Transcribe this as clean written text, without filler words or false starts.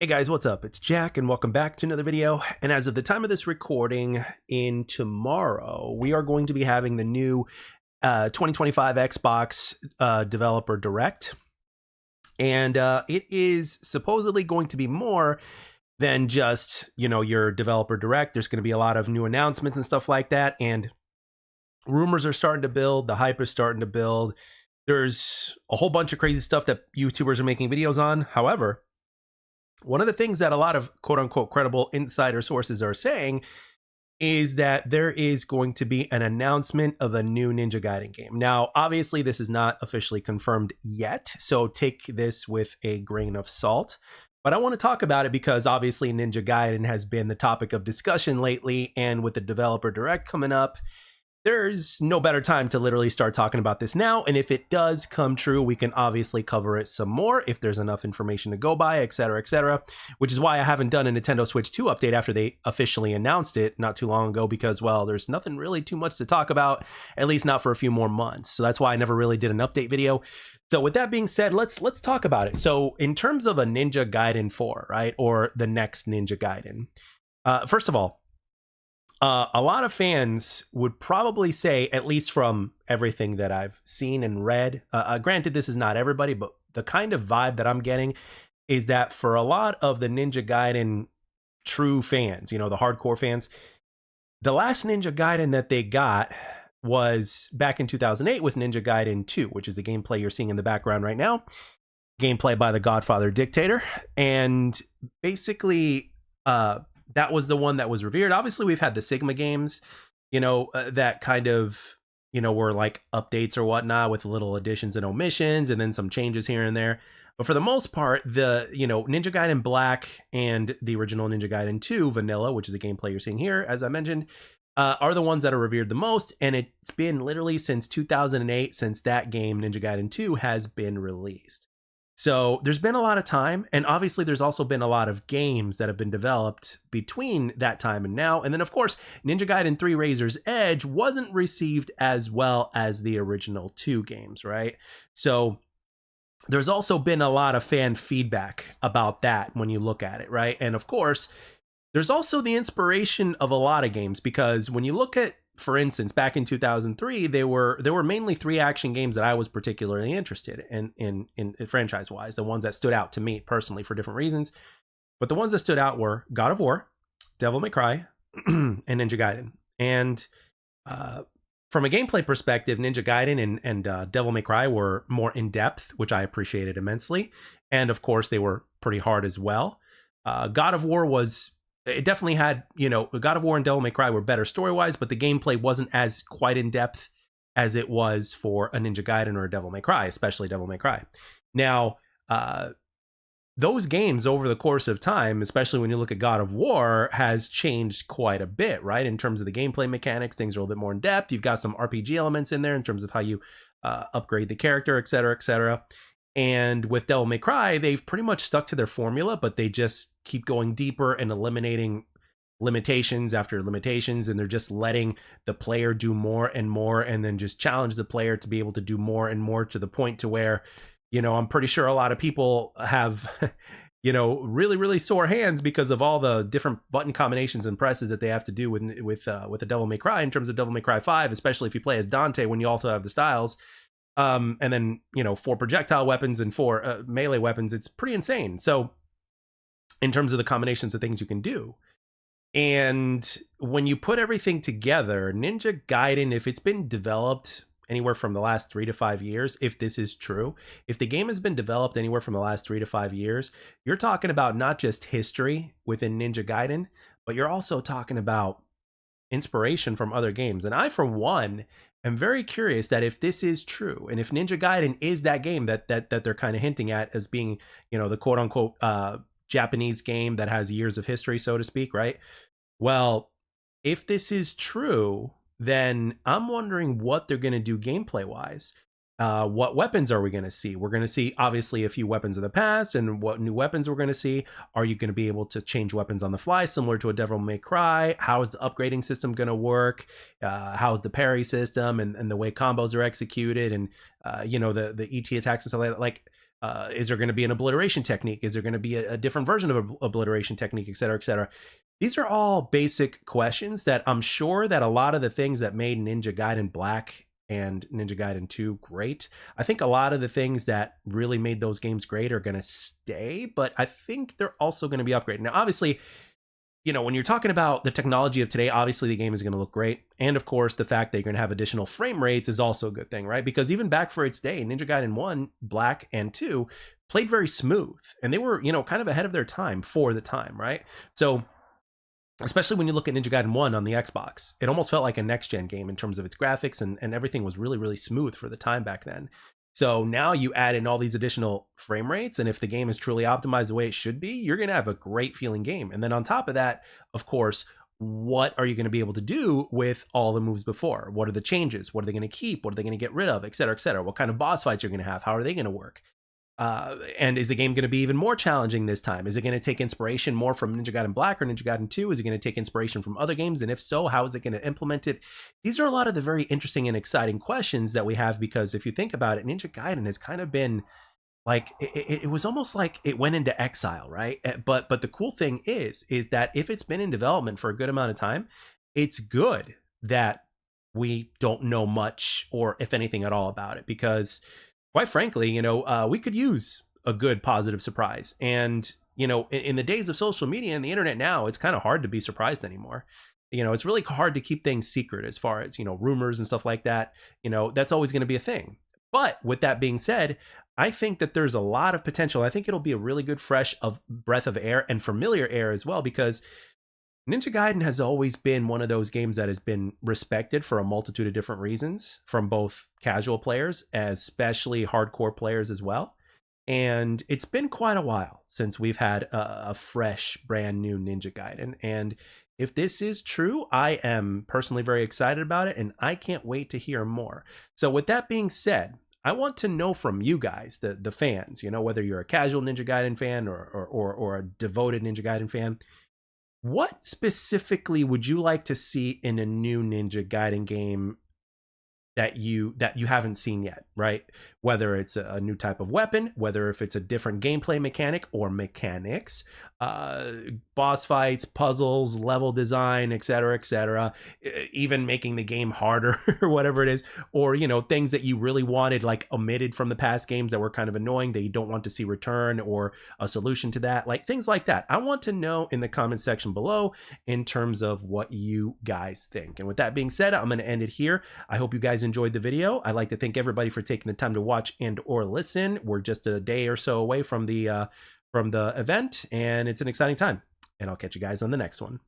Hey guys, what's up? It's Jack and welcome back to another video. And as of the time of this recording, in tomorrow, we are going to be having the new 2025 Xbox Developer Direct. And it is supposedly going to be more than just, your Developer Direct. There's going to be a lot of new announcements and stuff like that. And rumors are starting to build. The hype is starting to build. There's a whole bunch of crazy stuff that YouTubers are making videos on. However, one of the things that a lot of quote unquote credible insider sources are saying is that there is going to be an announcement of a new Ninja Gaiden game. Now, obviously, this is not officially confirmed yet, so take this with a grain of salt. But I want to talk about it because obviously Ninja Gaiden has been the topic of discussion lately, and with the Developer Direct coming up, there's no better time to literally start talking about this now. And if it does come true, we can obviously cover it some more if there's enough information to go by, etc., which is why I haven't done a Nintendo Switch 2 update after they officially announced it not too long ago, because, well, there's nothing really too much to talk about, at least not for a few more months. So that's why I never really did an update video. So with that being said, let's talk about it. So in terms of a Ninja Gaiden 4, right, or the next Ninja Gaiden, first of all, a lot of fans would probably say, at least from everything that I've seen and read, granted, this is not everybody, but the kind of vibe that I'm getting is that for a lot of the Ninja Gaiden true fans, the hardcore fans, the last Ninja Gaiden that they got was back in 2008 with Ninja Gaiden 2, which is the gameplay you're seeing in the background right now. Gameplay by the Godfather Dictator. And basically, that was the one that was revered. Obviously, we've had the Sigma games, that kind of, were like updates or whatnot with little additions and omissions and then some changes here and there. But for the most part, the, Ninja Gaiden Black and the original Ninja Gaiden 2 Vanilla, which is the gameplay you're seeing here, as I mentioned, are the ones that are revered the most. And it's been literally since 2008 since that game, Ninja Gaiden 2, has been released. So there's been a lot of time, and obviously there's also been a lot of games that have been developed between that time and now. And then, of course, Ninja Gaiden 3 Razor's Edge wasn't received as well as the original 2 games, right? So there's also been a lot of fan feedback about that when you look at it, right? And of course, there's also the inspiration of a lot of games, because when you look at, for instance, back in 2003, there were mainly 3 action games that I was particularly interested in franchise-wise, the ones that stood out to me personally for different reasons. But the ones that stood out were God of War, Devil May Cry, and Ninja Gaiden. And from a gameplay perspective, Ninja Gaiden and Devil May Cry were more in-depth, which I appreciated immensely. And of course, they were pretty hard as well. God of War it definitely had, God of War and Devil May Cry were better story-wise, but the gameplay wasn't as quite in-depth as it was for a Ninja Gaiden or a Devil May Cry, especially Devil May Cry. Now, those games over the course of time, especially when you look at God of War, has changed quite a bit, right? In terms of the gameplay mechanics, things are a little bit more in-depth. You've got some RPG elements in there in terms of how you upgrade the character, etc. And with Devil May Cry, they've pretty much stuck to their formula, but they just keep going deeper and eliminating limitations after limitations, and they're just letting the player do more and more, and then just challenge the player to be able to do more and more, to the point to where, I'm pretty sure a lot of people have, really, really sore hands because of all the different button combinations and presses that they have to do with the Devil May Cry in terms of Devil May Cry 5, especially if you play as Dante when you also have the styles. And then, 4 projectile weapons and 4 melee weapons. It's pretty insane. So in terms of the combinations of things you can do. And when you put everything together, Ninja Gaiden, if it's been developed anywhere from the last 3 to 5 years, if this is true, if the game has been developed anywhere from the last 3 to 5 years, you're talking about not just history within Ninja Gaiden, but you're also talking about inspiration from other games. And I, for one, am very curious that if this is true, and if Ninja Gaiden is that game that they're kind of hinting at as being, the quote unquote Japanese game that has years of history, so to speak, right? Well, if this is true, then I'm wondering what they're going to do gameplay wise. What weapons are we going to see? We're going to see, obviously, a few weapons of the past, and what new weapons we're going to see. Are you going to be able to change weapons on the fly, similar to a Devil May Cry? How is the upgrading system going to work? How's the parry system and the way combos are executed, and the ET attacks and stuff like that? Like, Is there going to be an obliteration technique? Is there going to be a different version of an obliteration technique, et cetera, et cetera? These are all basic questions that I'm sure that a lot of the things that made Ninja Gaiden Black and Ninja Gaiden 2 great, I think a lot of the things that really made those games great are going to stay, but I think they're also going to be upgraded. Now, obviously, when you're talking about the technology of today, obviously the game is going to look great. And of course, the fact that you're going to have additional frame rates is also a good thing, right? Because even back for its day, Ninja Gaiden 1, Black, and 2 played very smooth. And they were, kind of ahead of their time for the time, right? So, especially when you look at Ninja Gaiden 1 on the Xbox, it almost felt like a next-gen game in terms of its graphics, and everything was really, really smooth for the time back then. So now you add in all these additional frame rates, and if the game is truly optimized the way it should be, you're going to have a great feeling game. And then on top of that, of course, what are you going to be able to do with all the moves before? What are the changes? What are they going to keep? What are they going to get rid of, et cetera, et cetera? What kind of boss fights you're going to have? How are they going to work? And is the game going to be even more challenging this time? Is it going to take inspiration more from Ninja Gaiden Black or Ninja Gaiden 2? Is it going to take inspiration from other games? And if so, how is it going to implement it? These are a lot of the very interesting and exciting questions that we have, because if you think about it, Ninja Gaiden has kind of been like, it was almost like it went into exile, right? But the cool thing is that if it's been in development for a good amount of time, it's good that we don't know much, or if anything at all, about it, because quite frankly, we could use a good positive surprise. And, in the days of social media and the internet now, it's kind of hard to be surprised anymore. It's really hard to keep things secret as far as, rumors and stuff like that. That's always going to be a thing. But with that being said, I think that there's a lot of potential. I think it'll be a really good fresh of breath of air and familiar air as well, because Ninja Gaiden has always been one of those games that has been respected for a multitude of different reasons from both casual players, especially hardcore players as well. And it's been quite a while since we've had a fresh, brand new Ninja Gaiden. And if this is true, I am personally very excited about it, and I can't wait to hear more. So with that being said, I want to know from you guys, the fans, whether you're a casual Ninja Gaiden fan or a devoted Ninja Gaiden fan, what specifically would you like to see in a new Ninja Gaiden game that you haven't seen yet, right? Whether it's a new type of weapon, whether if it's a different gameplay mechanic or mechanics, boss fights, puzzles, level design, etc., even making the game harder or whatever it is, or things that you really wanted like omitted from the past games that were kind of annoying that you don't want to see return, or a solution to that, like things like that. I want to know in the comment section below in terms of what you guys think. And with that being said, I'm going to end it here. I hope you guys enjoyed the video. I'd like to thank everybody for taking the time to watch and or listen. We're just a day or so away from the event, and it's an exciting time. And I'll catch you guys on the next one.